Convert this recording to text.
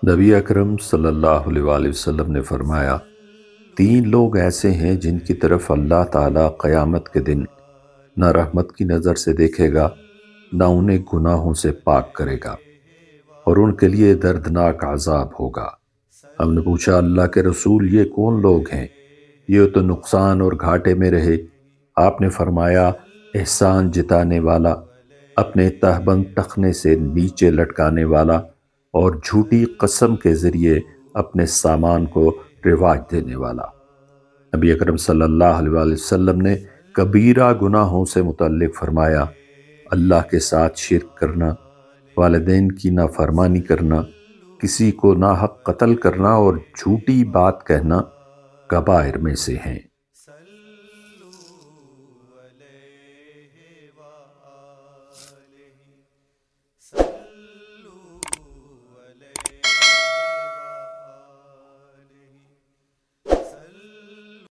نبی اکرم صلی اللہ علیہ وآلہ وسلم نے فرمایا، تین لوگ ایسے ہیں جن کی طرف اللہ تعالیٰ قیامت کے دن نہ رحمت کی نظر سے دیکھے گا، نہ انہیں گناہوں سے پاک کرے گا، اور ان کے لیے دردناک عذاب ہوگا۔ ہم نے پوچھا، اللہ کے رسول، یہ کون لوگ ہیں؟ یہ تو نقصان اور گھاٹے میں رہے۔ آپ نے فرمایا، احسان جتانے والا، اپنے تہبند تخنے سے نیچے لٹکانے والا، اور جھوٹی قسم کے ذریعے اپنے سامان کو رواج دینے والا۔ نبی اکرم صلی اللہ علیہ وآلہ وسلم نے کبیرہ گناہوں سے متعلق فرمایا، اللہ کے ساتھ شرک کرنا، والدین کی نافرمانی کرنا، کسی کو ناحق قتل کرنا اور جھوٹی بات کہنا کبائر میں سے ہیں۔